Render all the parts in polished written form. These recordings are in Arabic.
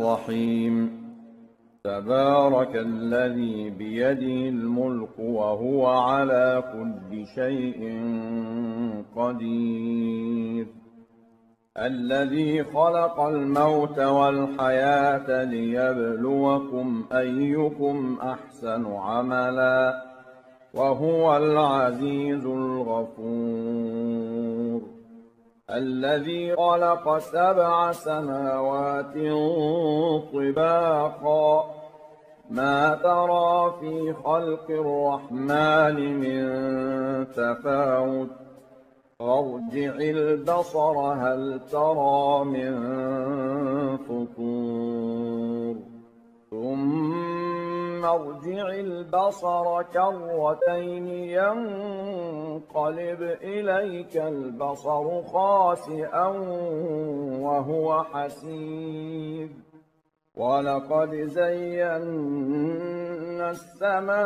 الرحيم تبارك الذي بيده الملك وهو على كل شيء قدير الذي خلق الموت والحياة ليبلوكم أيكم أحسن عملا وهو العزيز الغفور الذي خلق 7 سماوات طباقا ما ترى في خلق الرحمن من تفاوت فارجع البصر هل ترى من فطور ثم ارجع البصر كرتين ينقلب إليك البصر خاسئا وهو حسير ولقد زينا السماء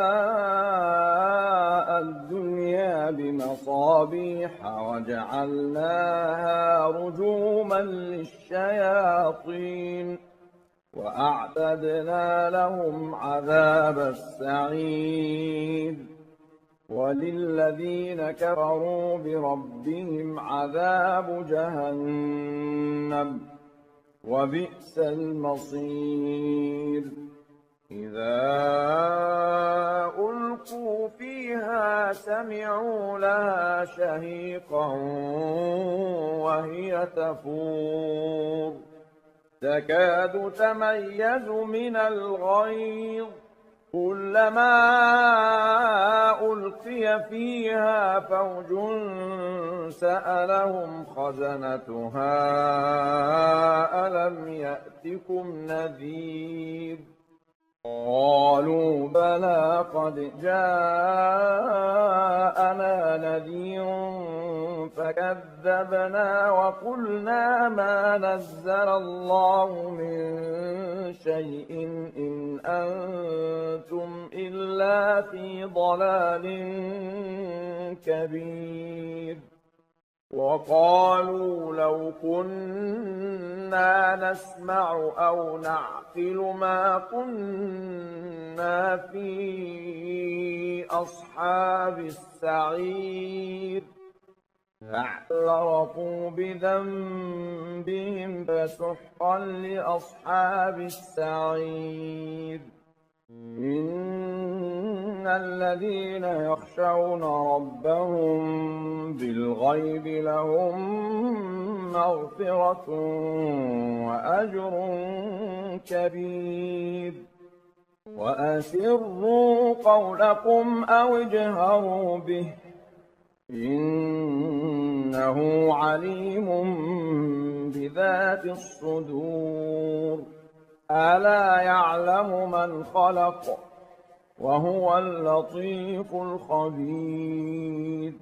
الدنيا بمصابيح وجعلناها رجوما للشياطين وأعتدنا لهم عذاب السعير وللذين كفروا بربهم عذاب جهنم وبئس المصير إذا ألقوا فيها سمعوا لها شهيقا وهي تفور تكاد تميز من الغيظ كلما ألقي فيها فوج سألهم خزنتها ألم يأتكم نذير قالوا بلى قد جاءنا نذير فكذبنا وقلنا ما نزل الله من شيء إن أنتم إلا في ضلال كبير وقالوا لو كنا نسمع أو نعقل ما كنا في أصحاب السعير فاعترفوا بذنبهم فسحقا لأصحاب السعير إن الذين يخشون ربهم بالغيب لهم مغفرة وأجر كبير وأسروا قولكم أو اجهروا به إنه عليم بذات الصدور ألا يعلم من خلق وهو اللطيف الخبير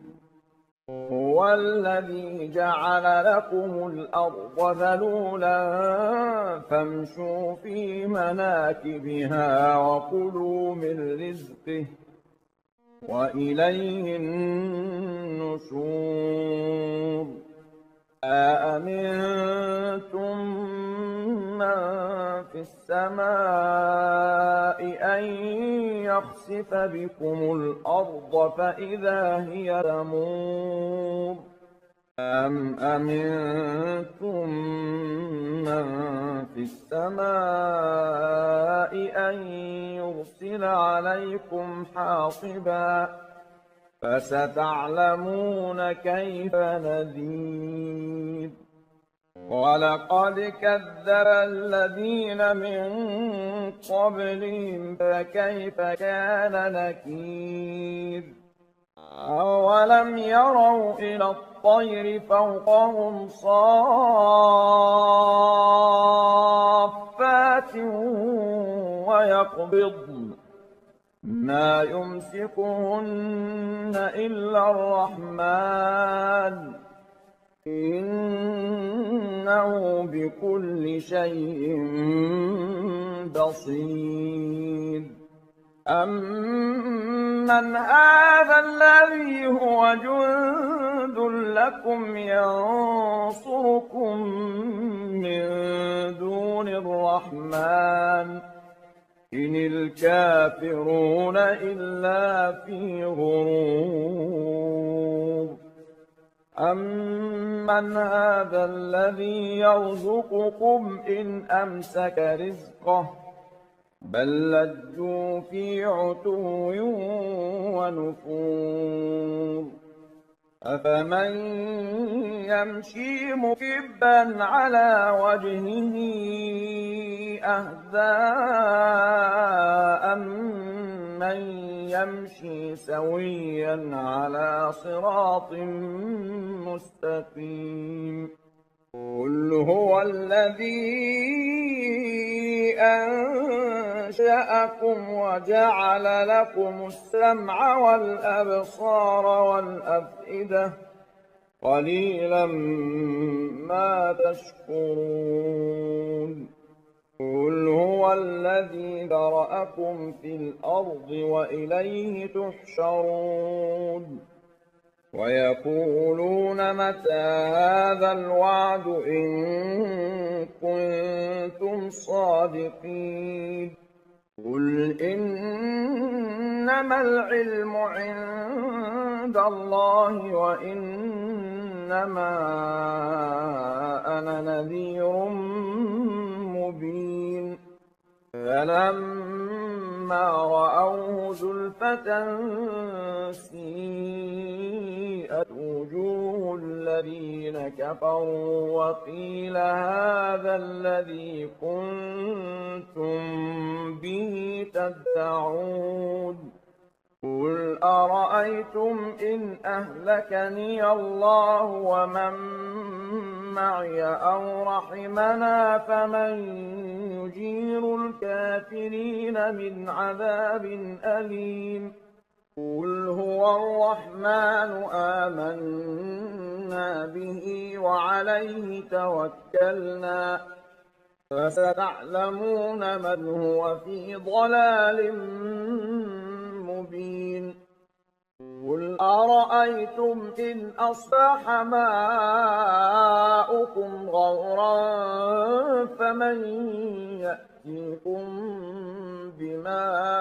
هو الذي جعل لكم الأرض ذلولا فامشوا في مناكبها وكلوا من رزقه وإليه النشور أأمنتم من في السماء أن يخسف بكم الأرض فإذا هي تمور أم أمنتم من في السماء أن يرسل عليكم حاصبا فستعلمون كيف نذير ولقد كذب الذين من قبلهم فكيف كان نكير أولم يروا إلى الطير فوقهم صافات ويقبضن ما يمسكهن إلا الرحمن إنه بكل شيء بصير أمن هذا الذي هو جند لكم ينصركم من دون الرحمن إن الكافرون إلا في غرور أمن هذا الذي يرزقكم إن أمسك رزقه بل لجوا في عتو ونفور أفمن يمشي مكبا على وجهه أهدى أمن يمشي سويا على صراط مستقيم قل هو الذي أنشأكم وجعل لكم السمع والأبصار والأفئدة قليلا ما تشكرون قل هو الذي ذرأكم في الأرض وإليه تحشرون ويقولون متى هذا الوعد إن كنتم صادقين قل إنما العلم عند الله وإنما أنا نذير مبين فلما رأوه زلفة سيئت وجوه الذين كفروا وقيل هذا الذي كنتم به تدعون قل أرأيتم إن أهلكني الله ومن معي أو رحمنا فمن يجير الكافرين من عذاب أليم قل هو الرحمن آمنا به وعليه توكلنا فستعلمون من هو في ضلال مبين قل أرأيتم إن أصبح ماؤكم غورا فمن يأتيكم بماء